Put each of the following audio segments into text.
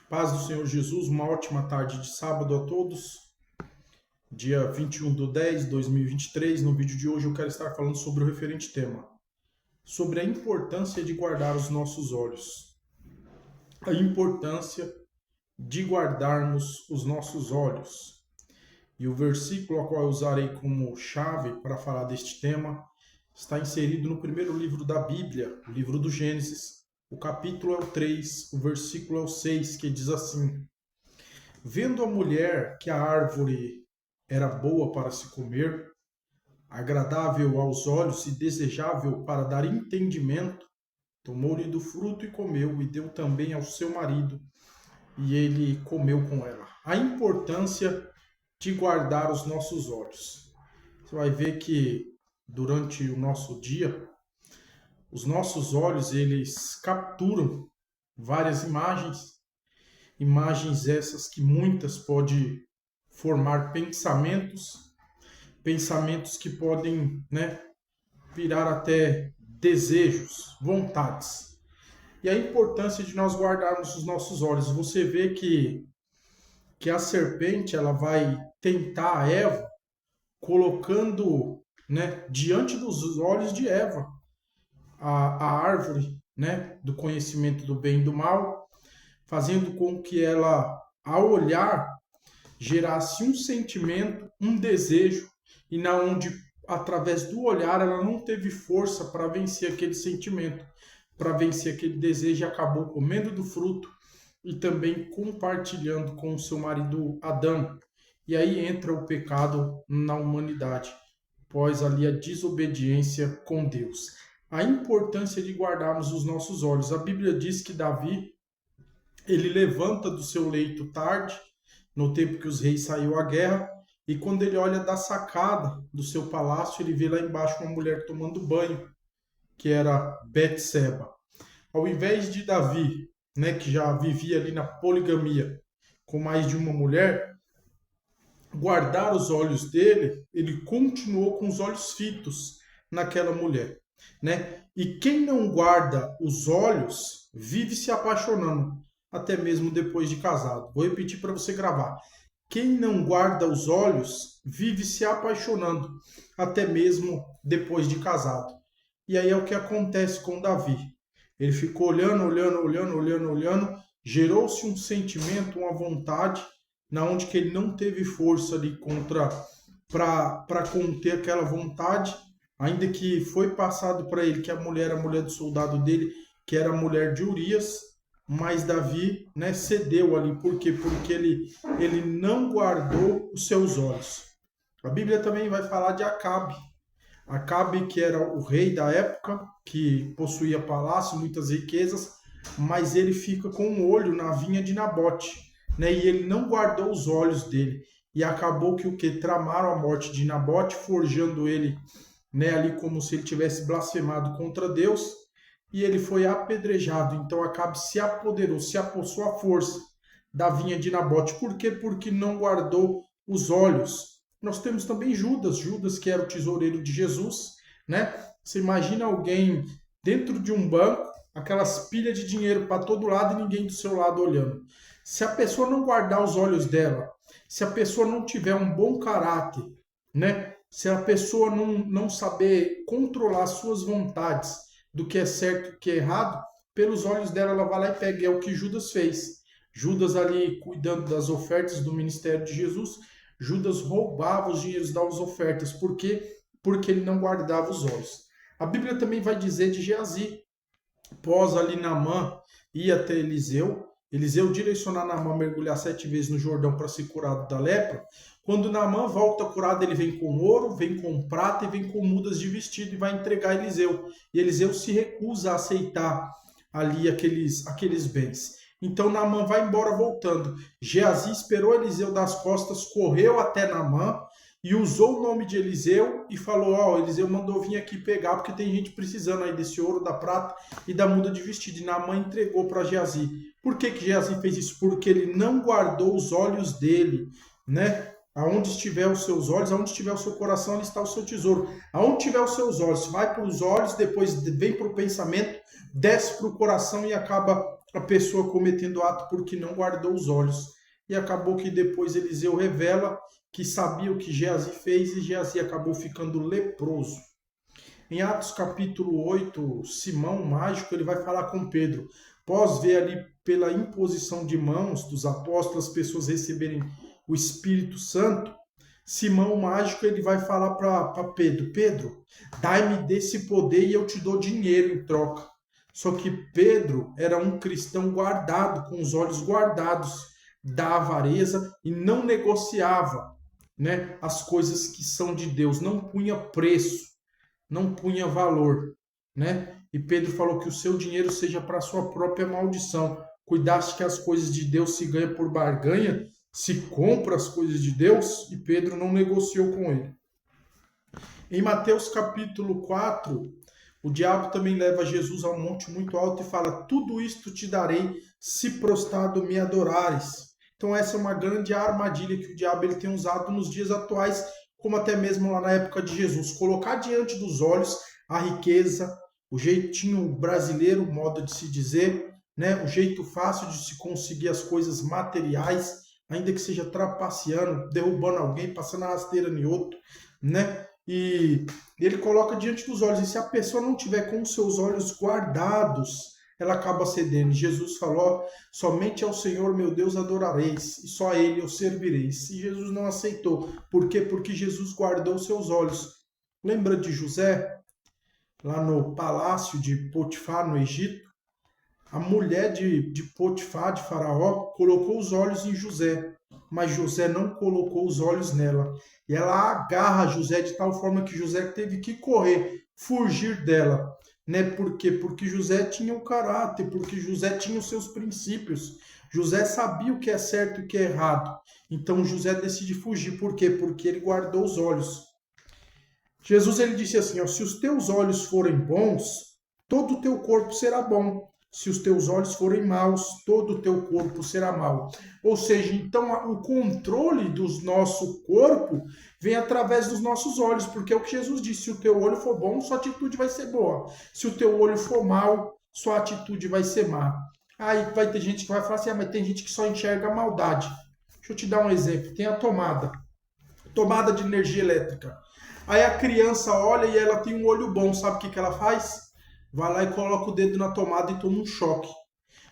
Paz do Senhor Jesus, uma ótima tarde de sábado a todos. Dia 21/10/2023. No vídeo de hoje eu quero estar falando sobre o referente tema, sobre a importância de guardar os nossos olhos. A importância de guardarmos os nossos olhos. E o versículo a qual eu usarei como chave para falar deste tema está inserido no primeiro livro da Bíblia, o livro do Gênesis. O capítulo é o 3, o versículo é o 6, que diz assim: Vendo a mulher que a árvore era boa para se comer, agradável aos olhos e desejável para dar entendimento, tomou-lhe do fruto e comeu, e deu também ao seu marido, e ele comeu com ela. A importância de guardar os nossos olhos. Você vai ver que durante o nosso dia, os nossos olhos eles capturam várias imagens essas que muitas podem formar pensamentos que podem, virar até desejos, vontades. E a importância de nós guardarmos os nossos olhos. Você vê que a serpente ela vai tentar a Eva colocando, diante dos olhos de Eva a árvore, do conhecimento do bem e do mal, fazendo com que ela, ao olhar, gerasse um sentimento, um desejo, e na onde, através do olhar, ela não teve força para vencer aquele sentimento, para vencer aquele desejo, e acabou comendo do fruto e também compartilhando com o seu marido Adão. E aí entra o pecado na humanidade, após ali a desobediência com Deus. A importância de guardarmos os nossos olhos. A Bíblia diz que Davi, ele levanta do seu leito tarde, no tempo que os reis saíram à guerra, e quando ele olha da sacada do seu palácio, ele vê lá embaixo uma mulher tomando banho, que era Betseba. Ao invés de Davi, que já vivia ali na poligamia, com mais de uma mulher, guardar os olhos dele, ele continuou com os olhos fitos naquela mulher. E quem não guarda os olhos vive se apaixonando, até mesmo depois de casado. Vou repetir para você gravar. Quem não guarda os olhos vive se apaixonando, até mesmo depois de casado. E aí é o que acontece com Davi. Ele ficou olhando, gerou-se um sentimento, uma vontade, na onde que ele não teve força ali para conter aquela vontade, ainda que foi passado para ele que a mulher era a mulher do soldado dele, que era a mulher de Urias, mas Davi, cedeu ali. Por quê? Porque ele não guardou os seus olhos. A Bíblia também vai falar de Acabe. Acabe, que era o rei da época, que possuía palácio, muitas riquezas, mas ele fica com um olho na vinha de Nabote, e ele não guardou os olhos dele. E acabou que tramaram a morte de Nabote, forjando ele, ali como se ele tivesse blasfemado contra Deus, e ele foi apedrejado. Então Acabe se apoderou, se apossou à força da vinha de Nabote. Por quê? Porque não guardou os olhos. Nós temos também Judas, que era o tesoureiro de Jesus, Você imagina alguém dentro de um banco, aquelas pilhas de dinheiro para todo lado e ninguém do seu lado olhando. Se a pessoa não guardar os olhos dela, se a pessoa não tiver um bom caráter, se a pessoa não saber controlar suas vontades do que é certo e do que é errado, pelos olhos dela ela vai lá e pega. É o que Judas fez. Judas ali cuidando das ofertas do ministério de Jesus, Judas roubava os dinheiros das ofertas. Por quê? Porque ele não guardava os olhos. A Bíblia também vai dizer de Geazi. Após ali Naamã ir até Eliseu direcionar Naamã a mergulhar 7 vezes no Jordão para ser curado da lepra. Quando Naamã volta curado, ele vem com ouro, vem com prata e vem com mudas de vestido e vai entregar a Eliseu. E Eliseu se recusa a aceitar ali aqueles bens. Então Naamã vai embora voltando. Geazi esperou Eliseu das costas, correu até Naamã e usou o nome de Eliseu e falou: Eliseu mandou vir aqui pegar, porque tem gente precisando aí desse ouro, da prata e da muda de vestido. E Naamã entregou para Geazi. Por que Geazi fez isso? Porque ele não guardou os olhos dele, Aonde estiver os seus olhos, aonde estiver o seu coração, ali está o seu tesouro. Aonde tiver os seus olhos, vai para os olhos, depois vem para o pensamento, desce para o coração e acaba a pessoa cometendo ato porque não guardou os olhos. E acabou que depois Eliseu revela que sabia o que Geazi fez e Geazi acabou ficando leproso. Em Atos capítulo 8, Simão, o mágico, ele vai falar com Pedro. Após ver ali pela imposição de mãos dos apóstolos as pessoas receberem o Espírito Santo, Simão, o mágico, ele vai falar para Pedro, Pedro, dai-me desse poder e eu te dou dinheiro em troca. Só que Pedro era um cristão guardado, com os olhos guardados da avareza e não negociava, né, as coisas que são de Deus, não punha preço, não punha valor, né? E Pedro falou que o seu dinheiro seja para a sua própria maldição. Cuidaste que as coisas de Deus se ganha por barganha, se compra as coisas de Deus, e Pedro não negociou com ele. Em Mateus capítulo 4, o diabo também leva Jesus a um monte muito alto e fala: tudo isto te darei se prostrado me adorares. Então essa é uma grande armadilha que o diabo ele tem usado nos dias atuais, como até mesmo lá na época de Jesus. Colocar diante dos olhos a riqueza, o jeitinho brasileiro, modo de se dizer, né? O jeito fácil de se conseguir as coisas materiais, ainda que seja trapaceando, derrubando alguém, passando a rasteira em outro, né? E ele coloca diante dos olhos. E se a pessoa não tiver com os seus olhos guardados, ela acaba cedendo. Jesus falou: somente ao Senhor meu Deus adorareis, e só a Ele eu servireis. E Jesus não aceitou. Por quê? Porque Jesus guardou os seus olhos. Lembra de José? Lá no palácio de Potifar, no Egito, a mulher de Potifar, de Faraó, colocou os olhos em José, mas José não colocou os olhos nela. E ela agarra José de tal forma que José teve que correr, fugir dela. Né? Por quê? Porque José tinha um caráter, porque José tinha os seus princípios. José sabia o que é certo e o que é errado. Então José decide fugir. Por quê? Porque ele guardou os olhos. Jesus ele disse assim, ó, se os teus olhos forem bons, todo o teu corpo será bom. Se os teus olhos forem maus, todo o teu corpo será mau. Ou seja, então o controle do nosso corpo vem através dos nossos olhos, porque é o que Jesus disse, se o teu olho for bom, sua atitude vai ser boa. Se o teu olho for mau, sua atitude vai ser má. Aí vai ter gente que vai falar assim, mas tem gente que só enxerga a maldade. Deixa eu te dar um exemplo, tem a tomada de energia elétrica. Aí a criança olha e ela tem um olho bom, sabe o que ela faz? Vai lá e coloca o dedo na tomada e toma um choque.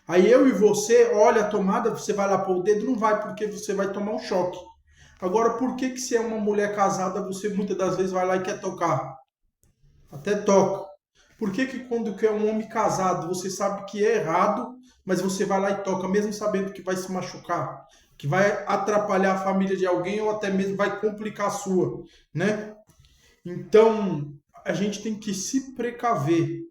Aí eu e você, olha a tomada, você vai lá pôr o dedo, não vai, porque você vai tomar um choque. Agora, por que se é uma mulher casada, você muitas das vezes vai lá e quer tocar? Até toca. Por que quando é um homem casado, você sabe que é errado, mas você vai lá e toca, mesmo sabendo que vai se machucar, que vai atrapalhar a família de alguém ou até mesmo vai complicar a sua, né? Então, a gente tem que se precaver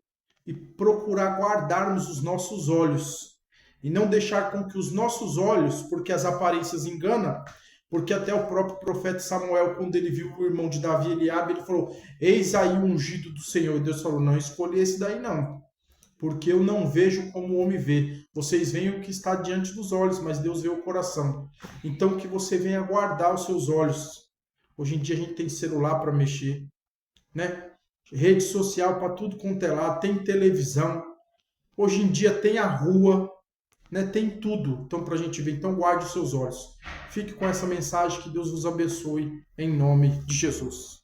e procurar guardarmos os nossos olhos e não deixar com que os nossos olhos, porque as aparências enganam, porque até o próprio profeta Samuel, quando ele viu o irmão de Davi, Eliabe, ele falou, eis aí o ungido do Senhor. E Deus falou, não escolhi esse daí não, porque eu não vejo como o homem vê. Vocês veem o que está diante dos olhos, mas Deus vê o coração. Então que você venha guardar os seus olhos. Hoje em dia a gente tem celular para mexer, né? Rede social para tudo quanto é lado, tem televisão. Hoje em dia tem a rua, né? Tem tudo. Então para a gente ver, então guarde os seus olhos. Fique com essa mensagem, que Deus vos abençoe em nome de Jesus.